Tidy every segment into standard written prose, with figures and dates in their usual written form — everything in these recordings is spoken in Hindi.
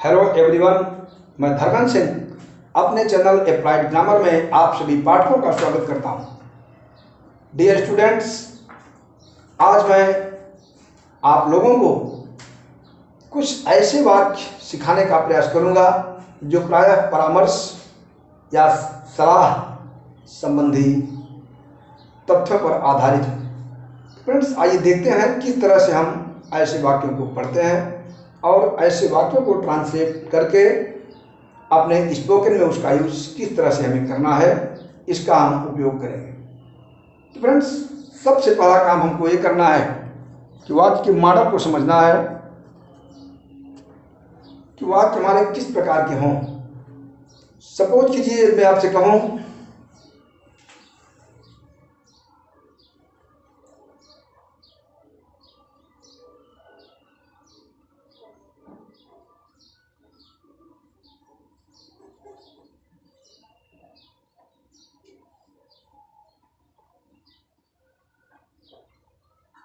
हेलो एवरीवन, मैं धर्मेंद्र सिंह अपने चैनल अप्लाइड ग्रामर में आप सभी पाठकों का स्वागत करता हूं। डियर स्टूडेंट्स, आज मैं आप लोगों को कुछ ऐसे वाक्य सिखाने का प्रयास करूंगा जो प्रायः परामर्श या सलाह संबंधी तथ्यों पर आधारित है। फ्रेंड्स, आइए देखते हैं किस तरह से हम ऐसे वाक्यों को पढ़ते हैं और ऐसे वाक्यों को ट्रांसलेट करके अपने स्पोकन में उसका यूज किस तरह से हमें करना है, इसका हम उपयोग करेंगे। तो फ्रेंड्स, सबसे पहला काम हमको ये करना है कि वाक्य के मॉडल को समझना है कि वाक्य हमारे किस प्रकार के हों। सपोज कीजिए मैं आपसे कहूँ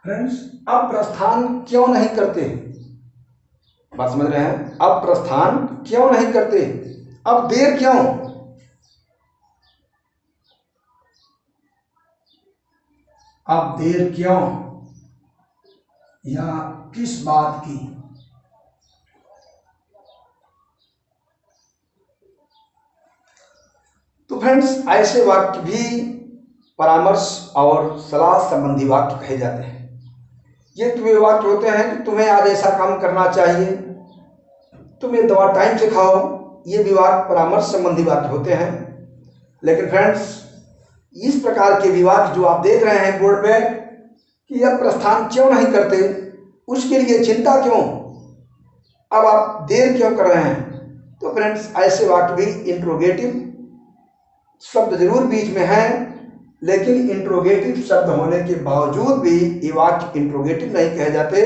फ्रेंड्स, अब प्रस्थान क्यों नहीं करते? बात समझ रहे हैं? अब प्रस्थान क्यों नहीं करते? अब देर क्यों? अब देर क्यों या किस बात की? तो फ्रेंड्स, ऐसे वाक्य भी परामर्श और सलाह संबंधी वाक्य कहे जाते हैं। ये वे वाक्य होते हैं कि तुम्हें आज ऐसा काम करना चाहिए, तुम्हें दवा टाइम से खाओ। ये भी वाक्य परामर्श संबंधी वाक्य होते हैं। लेकिन फ्रेंड्स, इस प्रकार के विवाद जो आप देख रहे हैं बोर्ड पे कि यह प्रस्थान क्यों नहीं करते, उसके लिए चिंता क्यों, अब आप देर क्यों कर रहे हैं, तो फ्रेंड्स ऐसे वाक्य भी इंट्रोगेटिव शब्द जरूर बीच में है, लेकिन इंट्रोगेटिव शब्द होने के बावजूद भी ये वाक्य इंट्रोगेटिव नहीं कहे जाते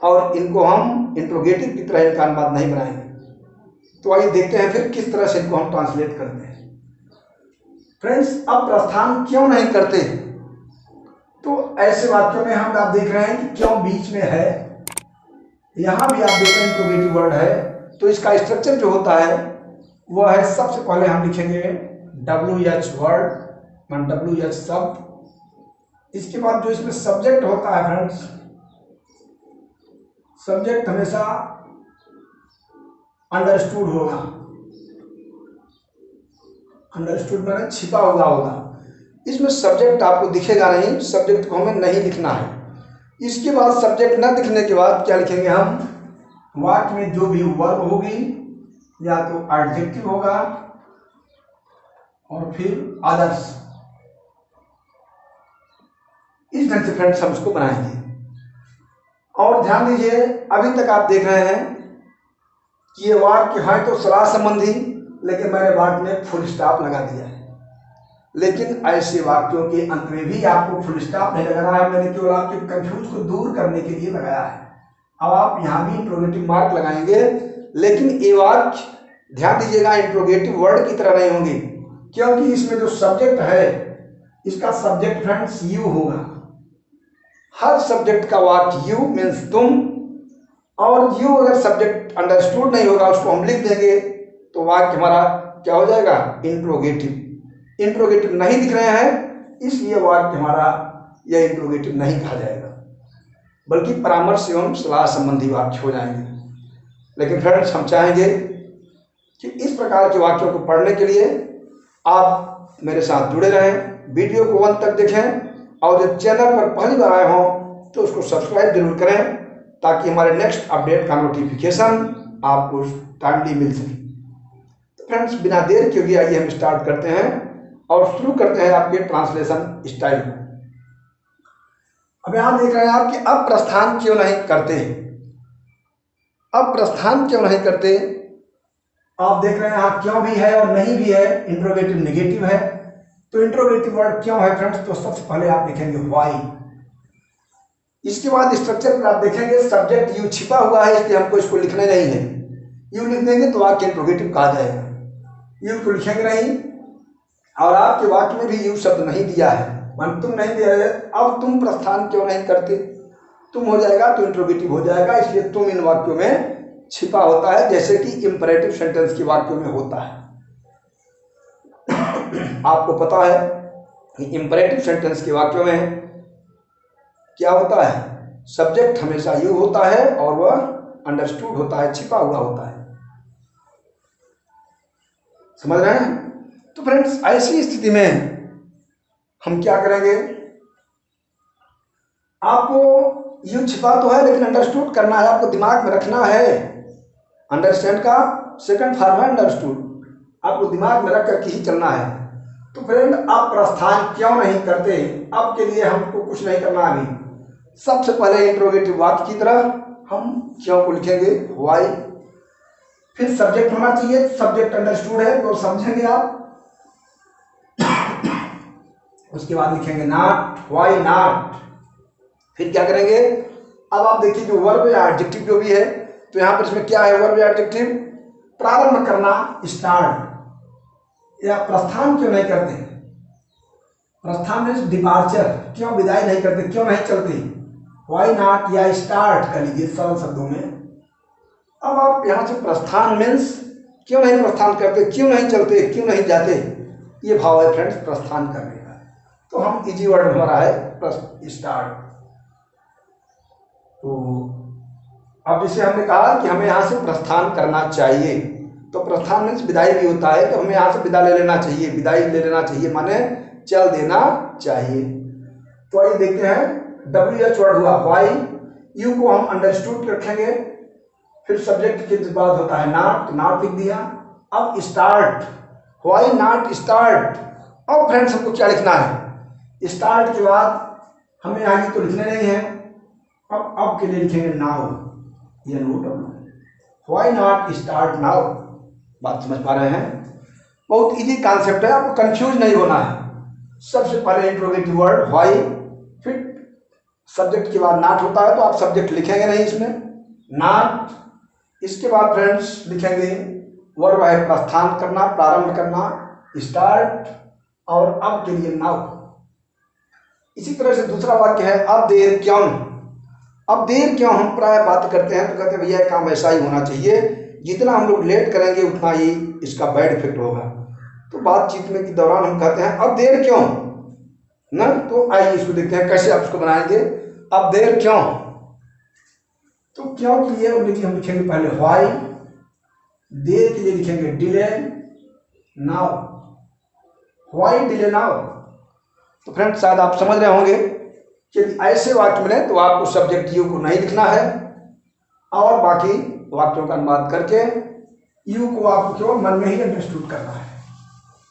और इनको हम इंट्रोगेटिव की तरह इनका अनुवाद नहीं बनाएंगे। तो आइए देखते हैं फिर किस तरह से इनको हम ट्रांसलेट करते हैं। फ्रेंड्स, अब प्रस्थान क्यों नहीं करते, तो ऐसे वाक्यों में हम आप देख रहे हैं कि क्यों बीच में है, यहां भी आप देख रहे हैं इंट्रोगेटिव वर्ड है। तो इसका स्ट्रक्चर जो होता है वह है, सबसे पहले हम लिखेंगे WH वर्ड, WH शब्द। इसके बाद जो इसमें सब्जेक्ट होता है फ्रेंड्स, सब्जेक्ट हमेशा अंडरस्टूड होगा। अंडरस्टूड माने छिपा हुआ होगा। इसमें सब्जेक्ट आपको दिखेगा नहीं, सब्जेक्ट को हमें नहीं लिखना है। इसके बाद सब्जेक्ट न दिखने के बाद क्या लिखेंगे हम, वाक्य में जो भी वर्ब होगी या तो एडजेक्टिव होगा और फिर अदर्स। इस ढंग से फ्रेंड्स हम उसको बनाएंगे। और ध्यान दीजिए, अभी तक आप देख रहे हैं कि ये वाक्य है तो सलाह संबंधी, लेकिन मैंने वाक्य में फुल स्टॉप लगा दिया है। लेकिन ऐसे वाक्यों के अंत में भी आपको फुल स्टॉप नहीं लगाना है, मैंने केवल आपके कंफ्यूज को दूर करने के लिए लगाया है। अब आप यहाँ भी इंट्रोगेटिव मार्क लगाएंगे, लेकिन ये वाक्य ध्यान दीजिएगा इंट्रोगेटिव वर्ड की तरह नहीं होंगे, क्योंकि इसमें जो सब्जेक्ट है इसका सब्जेक्ट फ्रेंड्स यू होगा। हर सब्जेक्ट का वाक्य यू मीन्स तुम, और यू अगर सब्जेक्ट अंडरस्टूड नहीं होगा उसको हम लिख देंगे तो वाक्य हमारा क्या हो जाएगा, इंट्रोगेटिव। इंट्रोगेटिव नहीं दिख रहे हैं इसलिए वाक्य हमारा यह इंट्रोगेटिव नहीं कहा जाएगा, बल्कि परामर्श एवं सलाह संबंधी वाक्य हो जाएंगे। लेकिन फ्रेंड्स, हम चाहेंगे कि इस प्रकार के वाक्यों को पढ़ने के लिए आप मेरे साथ जुड़े रहें, वीडियो को अंत तक देखें और जब चैनल पर पहली बार आए हों तो उसको सब्सक्राइब जरूर करें ताकि हमारे नेक्स्ट अपडेट का नोटिफिकेशन आपको टाइमली मिल सके। तो फ्रेंड्स, बिना देर के लिए आइए हम स्टार्ट करते हैं और शुरू करते हैं आपके ट्रांसलेशन स्टाइल को। अब यहां देख रहे हैं आप कि अब प्रस्थान क्यों नहीं करते। अब प्रस्थान क्यों नहीं करते, आप देख रहे हैं यहाँ क्यों भी है और नहीं भी है, इंट्रोगेटिव नेगेटिव है। तो इंट्रोगेटिव वर्ड क्यों है फ्रेंड्स, तो सबसे पहले आप लिखेंगे व्हाई। इसके बाद स्ट्रक्चर पर आप देखेंगे सब्जेक्ट यू छिपा हुआ है, इसलिए हमको इसको लिखना नहीं है। यू लिख देंगे तो वाक्य इंट्रोगेटिव कहा जाएगा। यू को लिखेंगे नहीं, और आपके वाक्य में भी यू शब्द नहीं दिया है, मान तुम नहीं दिया है। अब तुम प्रस्थान क्यों नहीं करते, तुम हो जाएगा तो इंट्रोगेटिव हो जाएगा, इसलिए तुम इन वाक्यों में छिपा होता है, जैसे कि इंपरेटिव सेंटेंस के वाक्यों में होता है। आपको पता है कि इंपरेटिव सेंटेंस के वाक्यों में क्या होता है, सब्जेक्ट हमेशा यू होता है और वह अंडरस्टूड होता है, छिपा हुआ होता है। समझ रहे हैं? तो फ्रेंड्स, ऐसी स्थिति में हम क्या करेंगे, आपको यू छिपा तो है लेकिन अंडरस्टूड करना है, आपको दिमाग में रखना है। अंडरस्टैंड का सेकंड फॉर्म है अंडरस्टूड, आपको दिमाग में रख करके ही चलना है। तो फ्रेंड, आप प्रस्थान क्यों नहीं करते, अब के लिए हमको कुछ नहीं करना। अभी सबसे पहले इंट्रोगेटिव वाक्य की तरह हम क्यों को लिखेंगे, व्हाई, फिर सब्जेक्ट होना चाहिए, सब्जेक्ट अंडरस्टूड है तो समझेंगे आप। उसके बाद लिखेंगे नॉट, व्हाई नॉट। फिर क्या करेंगे, अब आप देखिए जो वर्ब या एडजेक्टिव जो भी है, तो यहां पर इसमें क्या है, वर्ब या एडजेक्टिव, प्रारंभ करना, स्टार्ट, या प्रस्थान क्यों नहीं करते, प्रस्थान मीन्स डिपार्चर, क्यों विदाई नहीं करते, क्यों नहीं चलते, व्हाई नॉट या स्टार्ट कर लीजिए सरल शब्दों में। अब आप यहां से प्रस्थान मीन्स क्यों नहीं प्रस्थान करते, क्यों नहीं चलते, क्यों नहीं जाते, ये भाव है फ्रेंड्स प्रस्थान करने का। तो हम इजी वर्ड हमारा है स्टार्ट। तो अब जैसे हमने कहा कि हमें यहाँ से प्रस्थान करना चाहिए, तो प्रस्थान मीन्स विदाई भी होता है, तो हमें यहाँ से विदा ले लेना चाहिए, विदाई ले लेना चाहिए माने चल देना चाहिए। तो आइए देखते हैं, WH वर्ड हुआ व्हाई, यू को हम अंडरस्टूड रखेंगे, फिर सब्जेक्ट के बाद होता है नॉट, नॉट लिख दिया। अब स्टार्ट, व्हाई नॉट स्टार्ट। अब फ्रेंड्स हमको क्या लिखना है, स्टार्ट के बाद हमें आगे तो लिखने नहीं है, अब के लिए लिखेंगे नाउ, ये note, why not start now. बात समझ पा रहे हैं? बहुत इजी कॉन्सेप्ट है, आपको कंफ्यूज नहीं होना है। सबसे पहले इंट्रोगेटिव वर्ड व्हाई, फिर सब्जेक्ट के बाद नॉट होता है तो आप सब्जेक्ट लिखेंगे नहीं इसमें, नॉट। इसके बाद फ्रेंड्स लिखेंगे वर्ब है प्रस्थान करना, प्रारंभ करना, स्टार्ट, और अब के लिए नाउ। इसी तरह से दूसरा वाक्य है अब देर क्यों। अब देर क्यों हम प्राय बात करते हैं तो कहते हैं भैया काम ऐसा ही होना चाहिए, जितना हम लोग लेट करेंगे उतना ही इसका बैड इफेक्ट होगा। तो बातचीत में के दौरान हम कहते हैं अब देर क्यों ना। तो आइए इसको देखते हैं कैसे आप इसको बनाएंगे, अब देर क्यों। तो क्यों के लिए हम लिखेंगे पहले व्हाई, देर के लिए लिखेंगे delay now, why delay now. तो फ्रेंड्स, शायद आप समझ रहे होंगे कि ऐसे वाक्य मिले तो आपको सब्जेक्ट यू को नहीं लिखना है और बाकी वाक्यों का अनुवाद करके यू को आपको केवल मन में ही अंडरस्टूड करना है।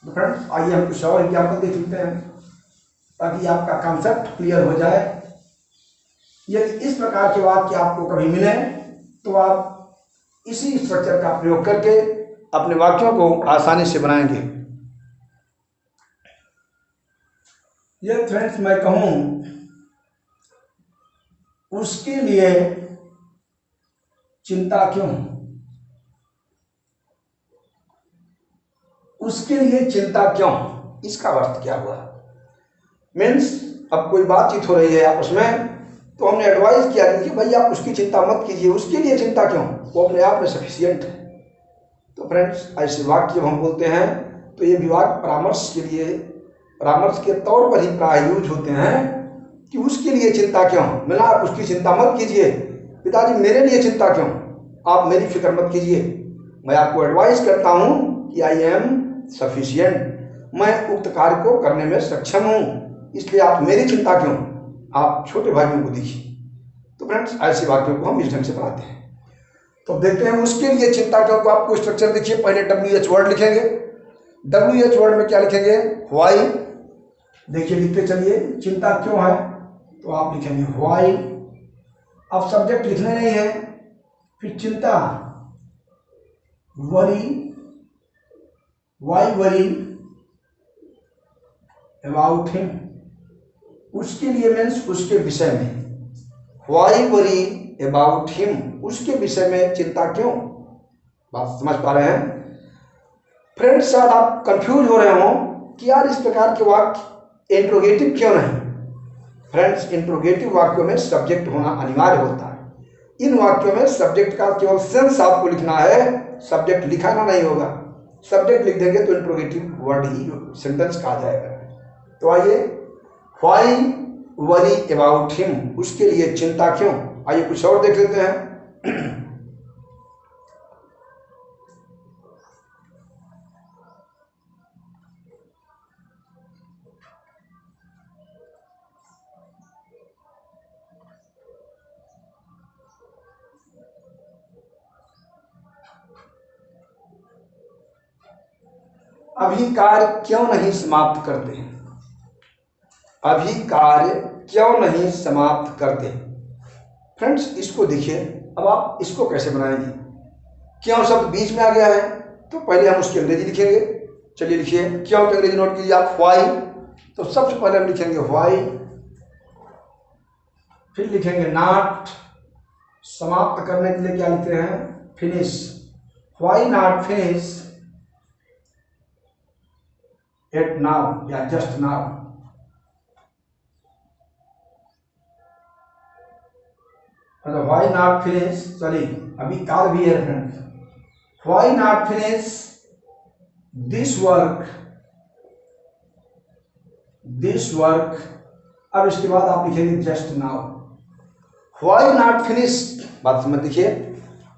तो फ्रेंड्स, आइए हम कुछ और एग्जाम्पल देख लेते हैं ताकि आपका कॉन्सेप्ट क्लियर हो जाए। यदि इस प्रकार के वाक्य आपको कभी मिले तो आप इसी स्ट्रक्चर का प्रयोग करके अपने वाक्यों को आसानी से बनाएंगे। ये फ्रेंड्स मैं कहूं उसके लिए चिंता क्यों, उसके लिए चिंता क्यों, इसका अर्थ क्या हुआ। मीन्स अब कोई बातचीत हो रही है आपस में तो हमने एडवाइस किया कि भाई आप उसकी चिंता मत कीजिए, उसके लिए चिंता क्यों, वो अपने आप में सफिशिएंट है। तो फ्रेंड्स, ऐसे वाक्य हम बोलते हैं तो ये विवाद परामर्श के लिए, परामर्श के तौर पर ही प्राय यूज होते हैं कि उसके लिए चिंता क्यों, मिला आप उसकी चिंता मत कीजिए, पिताजी मेरे लिए चिंता क्यों, आप मेरी फिक्र मत कीजिए, मैं आपको एडवाइस करता हूं कि आई एम सफिशिएंट, मैं उक्त कार्य को करने में सक्षम हूं, इसलिए आप मेरी चिंता क्यों, आप छोटे भाइयों को देखिए। तो फ्रेंड्स, ऐसे वाक्यों को हम इस ढंग से बनाते हैं। तो देखते हैं उसके लिए चिंता क्यों को आपको स्ट्रक्चर देखिए। पहले WH वर्ड लिखेंगे, WH वर्ड में क्या लिखेंगे, व्हाई। देखिए लिखते चलिए, चिंता क्यों है तो आप लिखेंगे व्हाई। अब सब्जेक्ट लिखने नहीं है, फिर चिंता, worry, why worry about him, उसके लिए मीन्स उसके विषय में, व्हाई वरी अबाउट हिम, उसके विषय में चिंता क्यों। बात समझ पा रहे हैं फ्रेंड्स? शायद आप कंफ्यूज हो रहे हो कि यार इस प्रकार के वाक्य इंट्रोगेटिव क्यों नहीं। फ्रेंड्स, इंट्रोगेटिव वाक्यों में सब्जेक्ट होना अनिवार्य होता है, इन वाक्यों में सब्जेक्ट का केवल सेंस आपको लिखना है, सब्जेक्ट लिखाना नहीं होगा। सब्जेक्ट लिख देंगे तो इंट्रोगेटिव वर्ड ही सेंटेंस कहा जाएगा। तो आइए, व्हाई वरी अबाउट हिम, उसके लिए चिंता क्यों। आइए कुछ और देख लेते हैं। अभी कार्य क्यों नहीं समाप्त करते, अभी कार्य क्यों नहीं समाप्त करते। फ्रेंड्स इसको देखिए, अब आप इसको कैसे बनाएंगे। क्यों शब्द बीच में आ गया है तो पहले हम उसकी अंग्रेजी लिखेंगे। चलिए लिखिए, क्यों की अंग्रेजी नोट कीजिए आप, व्हाई। तो सबसे पहले हम लिखेंगे व्हाई, फिर लिखेंगे नॉट, समाप्त करने के लिए क्या लिखते हैं, finish. Why not finish at now या जस्ट नाउ। मतलब व्हाई नॉट फिनिश, सॉरी अभी काल भी है friends, why not finish this work, this work. अब इसके बाद आप लिखेंगे just now. Why not finish, बात समझ देखिए,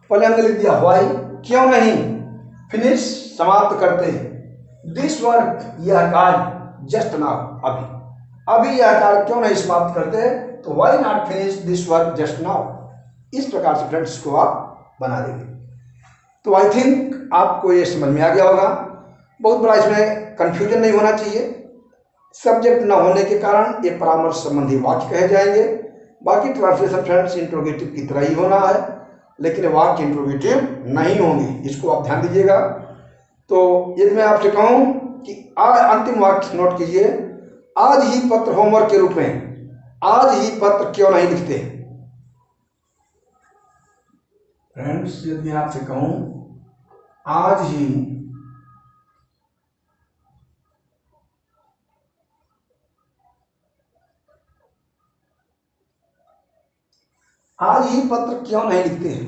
पहले हमने लिख दिया व्हाई, क्यों नहीं, फिनिश समाप्त करते, दिस वर्क यह कार्य, जस्ट नाउ अभी, अभी यह कार्य क्यों नहीं समाप्त करते, तो why not finish this work just now. इस प्रकार से फ्रेंड्स को आप बना देंगे। तो आई थिंक आपको ये समझ में आ गया होगा। बहुत बड़ा इसमें कंफ्यूजन नहीं होना चाहिए। सब्जेक्ट न होने के कारण ये परामर्श संबंधी वाक्य कहे जाएंगे। बाकी ट्रांसलेशन फ्रेंड्स इंट्रोगेटिव की तरह ही होना है, लेकिन वाक्य इंट्रोगेटिव नहीं होंगे, इसको आप ध्यान दीजिएगा। तो यदि मैं आपसे कहूं कि अंतिम वाक्य नोट कीजिए, आज ही पत्र होमवर्क के रूप में, आज ही पत्र क्यों नहीं लिखते। फ्रेंड्स यदि मैं आपसे कहूं आज ही पत्र क्यों नहीं लिखते हैं।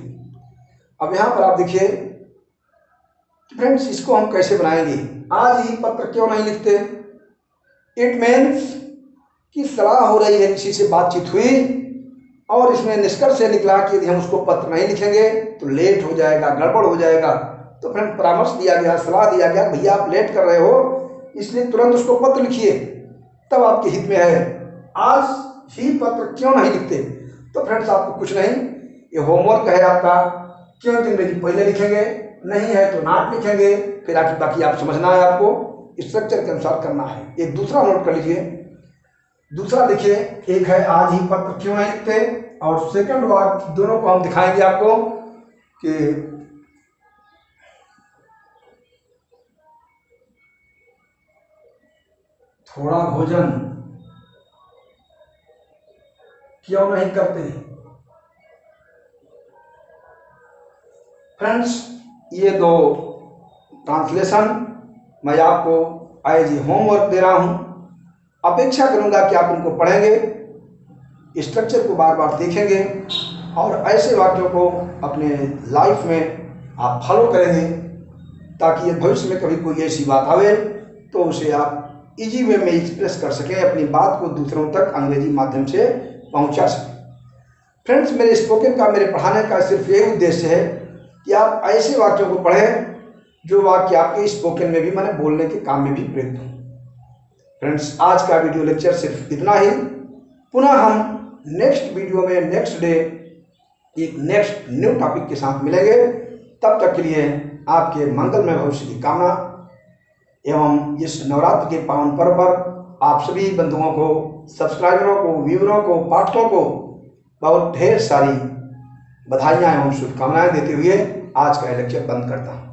अब यहां पर आप देखिए फ्रेंड्स, इसको हम कैसे बनाएंगे, आज ही पत्र क्यों नहीं लिखते। इट मीन्स कि सलाह हो रही है, किसी से बातचीत हुई और इसमें निष्कर्ष से निकला कि यदि हम उसको पत्र नहीं लिखेंगे तो लेट हो जाएगा, गड़बड़ हो जाएगा। तो फ्रेंड परामर्श दिया गया, सलाह दिया गया, भैया आप लेट कर रहे हो इसलिए तुरंत उसको पत्र लिखिए, तब आपके हित में है। आज ही पत्र क्यों नहीं लिखते, तो फ्रेंड्स आपको कुछ नहीं, ये होमवर्क है आपका। क्यों की अंग्रेजी पहले लिखेंगे, नहीं है तो नॉट लिखेंगे, फिर आगे बाकी आप समझना है, आपको स्ट्रक्चर के अनुसार करना है। एक दूसरा नोट कर लीजिए, दूसरा देखिए, एक है आज ही पत्र क्यों नहीं लिखते, और सेकंड वाक्य दोनों को हम दिखाएंगे आपको कि थोड़ा भोजन क्यों नहीं करते। फ्रेंड्स ये दो ट्रांसलेशन मैं आपको एज ए होमवर्क दे रहा हूं। अपेक्षा करूंगा कि आप इनको पढ़ेंगे, स्ट्रक्चर को बार बार देखेंगे और ऐसे वाक्यों को अपने लाइफ में आप फॉलो करेंगे, ताकि भविष्य में कभी कोई ऐसी बात आवे तो उसे आप इजी वे में एक्सप्रेस कर सकें, अपनी बात को दूसरों तक अंग्रेजी माध्यम से पहुंचा सकें। फ्रेंड्स मेरे स्पोकन का, मेरे पढ़ाने का सिर्फ यही उद्देश्य है कि आप ऐसे वाक्यों को पढ़ें जो वाक्य आपके स्पोकन में भी, माने बोलने के काम में भी प्रयुक्त हों। फ्रेंड्स आज का वीडियो लेक्चर सिर्फ इतना ही। पुनः हम नेक्स्ट वीडियो में नेक्स्ट डे एक नेक्स्ट न्यू टॉपिक के साथ मिलेंगे। तब तक के लिए आपके मंगलमय भविष्य की कामना एवं इस नवरात्र के पावन पर्व पर आप सभी बंधुओं को, सब्सक्राइबरों को, व्यूअरों को, पाठकों को बहुत ढेर सारी बधाइयाँ एवं शुभकामनाएं देते हुए आज का लेक्चर बंद करता हूँ।